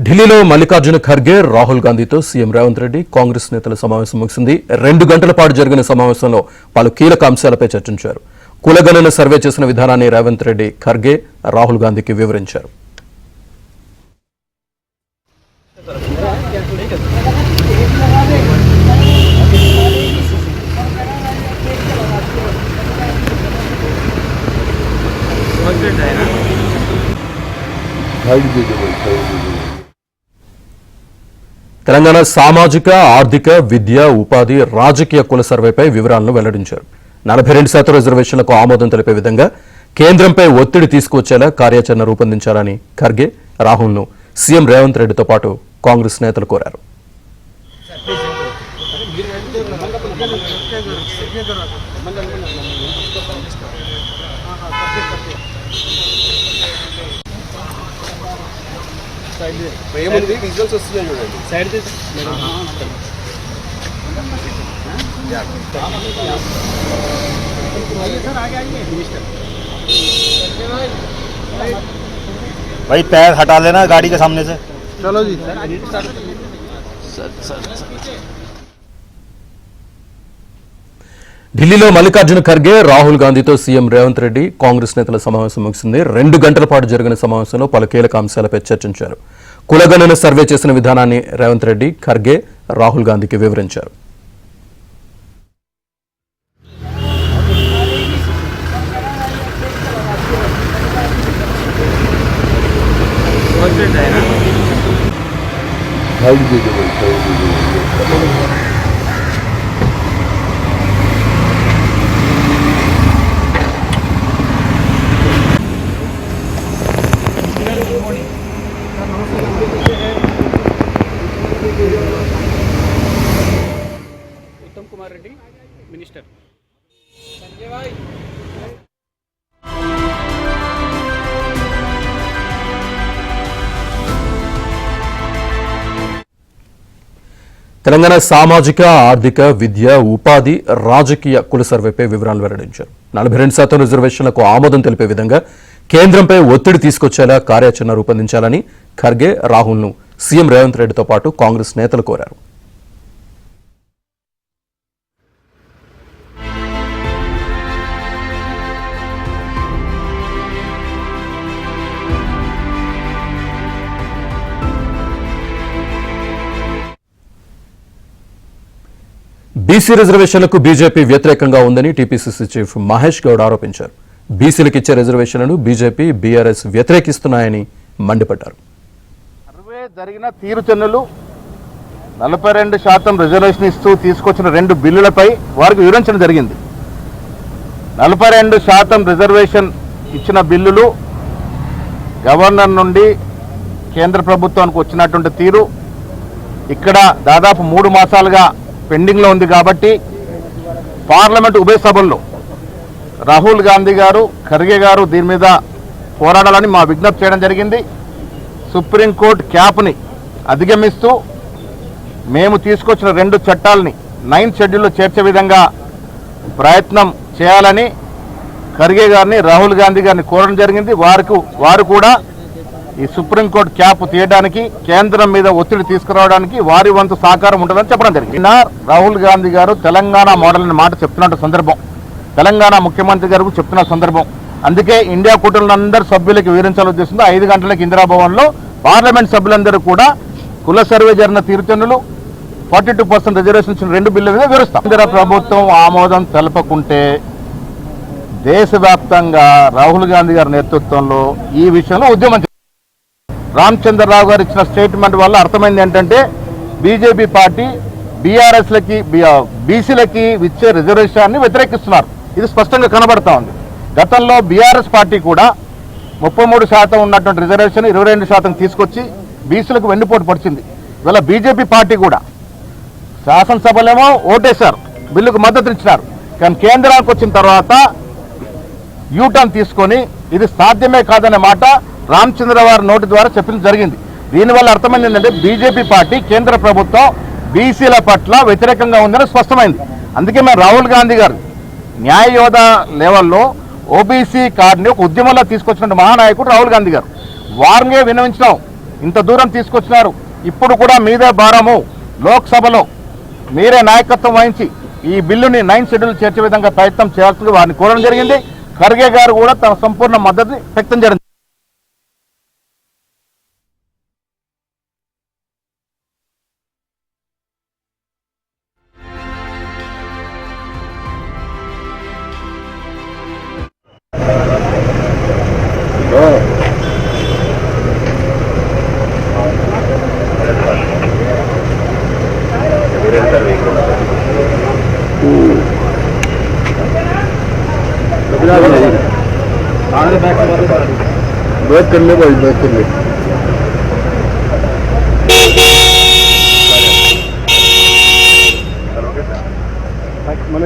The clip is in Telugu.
ఢిల్లీలో మల్లికార్జున ఖర్గే, రాహుల్ గాంధీతో సీఎం రేవంత్ రెడ్డి, కాంగ్రెస్ నేతల సమావేశం ముగిసింది. 2 గంటల పాటు జరిగిన సమావేశంలో పలు కీలక అంశాలపై చర్చించారు. కులగణన సర్వే చేసిన విధానాన్ని రేవంత్ రెడ్డి, ఖర్గే, రాహుల్ గాంధీకి వివరించారు. తెలంగాణ సామాజిక, ఆర్థిక, విద్య, ఉపాధి, రాజకీయ కుల సర్వేపై వివరాలను వెల్లడించారు. 42% రిజర్వేషన్లకు ఆమోదం తెలిపే విధంగా కేంద్రంపై ఒత్తిడి తీసుకువచ్చేలా కార్యాచరణ రూపొందించాలని ఖర్గే, రాహుల్ను సీఎం రేవంత్ రెడ్డితో పాటు కాంగ్రెస్ నేతలు కోరారు. भाई पैर हटा लेना गाड़ी के सामने से. चलो जी. ఢిల్లీలో మల్లికార్జున ఖర్గే, రాహుల్ గాంధీతో సీఎం రేవంత్ రెడ్డి, కాంగ్రెస్ నేతల సమావేశం ముగిసింది. 2 గంటల పాటు జరిగిన సమావేశంలో పలు కీలక అంశాలపై చర్చించారు. కులగణన సర్వే చేసిన విధానాన్ని రేవంత్ రెడ్డి, ఖర్గే, రాహుల్ గాంధీకి వివరించారు. उत्तम कुमार रेड्डी मिनिस्टर. తెలంగాణ సామాజిక, ఆర్థిక, విద్య, ఉపాధి, రాజకీయ కుల సర్వేపై వివరాలు వెల్లడించారు. 42% రిజర్వేషన్లకు ఆమోదం తెలిపే విధంగా కేంద్రంపై ఒత్తిడి తీసుకొచ్చేలా కార్యాచరణ రూపొందించాలని ఖర్గే, రాహుల్ను సీఎం రేవంత్ రెడ్డితో పాటు కాంగ్రెస్ నేతలు కోరారు. బీసీ రిజర్వేషన్లకు బీజేపీ వ్యతిరేకంగా ఉందని టీపీసీసీ చీఫ్ మహేష్ గౌడ్ ఆరోపించారు. బీసీలకు ఇచ్చే రిజర్వేషన్లను బీజేపీ, బీఆర్ఎస్ వ్యతిరేకిస్తున్నాయని మండిపడ్డారు. సర్వే జరిగిన తీరుచెన్నులు 42% రిజర్వేషన్ ఇస్తూ తీసుకొచ్చిన 2 బిల్లులపై వారికి వివరించడం జరిగింది. 42% రిజర్వేషన్ ఇచ్చిన బిల్లులు గవర్నర్ నుండి కేంద్ర ప్రభుత్వానికి వచ్చినటువంటి తీరు ఇక్కడ దాదాపు 3 మాసాలుగా పెండింగ్లో ఉంది. కాబట్టి పార్లమెంట్ ఉభయ సభల్లో రాహుల్ గాంధీ గారు, ఖర్గే గారు దీని మీద పోరాడాలని మా విజ్ఞప్తి చేయడం జరిగింది. సుప్రీంకోర్టు క్యాప్ని అధిగమిస్తూ మేము తీసుకొచ్చిన 2 చట్టాలని 9th షెడ్యూల్లో చేర్చే విధంగా ప్రయత్నం చేయాలని ఖర్గే గారిని, రాహుల్ గాంధీ గారిని కోరడం జరిగింది. వారు కూడా ఈ సుప్రీంకోర్టు క్యాప్ తీయడానికి, కేంద్రం మీద ఒత్తిడి తీసుకురావడానికి వారి వంతు సహకారం ఉంటుందని చెప్పడం జరిగింది. రాహుల్ గాంధీ గారు తెలంగాణ మోడల్ అనే మాట చెప్తున్న సందర్భం, తెలంగాణ ముఖ్యమంత్రి గారు చెప్తున్న సందర్భం. అందుకే ఇండియా కూటమిలో అందరు సభ్యులకి వివరించాలని ఉద్దేశంతో 5 గంటలకు ఇందిరాభవన్లో పార్లమెంట్ సభ్యులందరూ కూడా కుల సర్వే జరిగిన తీరుచెన్నులు 42% రిజర్వేషన్ ఇచ్చిన 2 బిల్లుల మీద వివరిస్తాం. కేంద్ర ప్రభుత్వం ఆమోదం తెలపకుంటే దేశవ్యాప్తంగా రాహుల్ గాంధీ గారి నేతృత్వంలో ఈ విషయంలో ఉద్యమం. రామచంద్రరావు గారు ఇచ్చిన స్టేట్మెంట్ వల్ల అర్థమైంది ఏంటంటే బీజేపీ పార్టీ బీఆర్ఎస్లకి, బీసీలకి ఇచ్చే రిజర్వేషన్ని వ్యతిరేకిస్తున్నారు. ఇది స్పష్టంగా కనబడతా ఉంది. గతంలో బీఆర్ఎస్ పార్టీ కూడా 33% ఉన్నటువంటి రిజర్వేషన్ 22% తీసుకొచ్చి బీసీలకు వెన్నుపోటు పడిచింది. ఇవాళ బీజేపీ పార్టీ కూడా శాసనసభలేమో ఓటేశారు, బిల్లుకు మద్దతు ఇచ్చినారు. కానీ కేంద్రానికి వచ్చిన తర్వాత యూటర్న్ తీసుకొని ఇది సాధ్యమే కాదనే మాట రామచంద్ర వారి నోటి ద్వారా చెప్పడం జరిగింది. దీనివల్ల అర్థమైంది ఏంటంటే బీజేపీ పార్టీ, కేంద్ర ప్రభుత్వం బీసీల పట్ల వ్యతిరేకంగా ఉందని స్పష్టమైంది. అందుకే మేము రాహుల్ గాంధీ గారు న్యాయ యోధ లెవెల్లో ఓబీసీ కార్డుని ఒక ఉద్యమంలో తీసుకొచ్చిన మహానాయకుడు రాహుల్ గాంధీ గారు. వారినే విన్నవించినాం, ఇంత దూరం తీసుకొచ్చినారు. ఇప్పుడు కూడా మీదే భారము. లోక్సభలో మీరే నాయకత్వం వహించి ఈ బిల్లుని 9th షెడ్యూల్ చేర్చే విధంగా ప్రయత్నం చేయాల్సింది వారిని కోరడం జరిగింది. ఖర్గే గారు కూడా తన సంపూర్ణ మద్దతుని వ్యక్తం చేయడం. बैक कर ले भाई, बैक कर ले। मन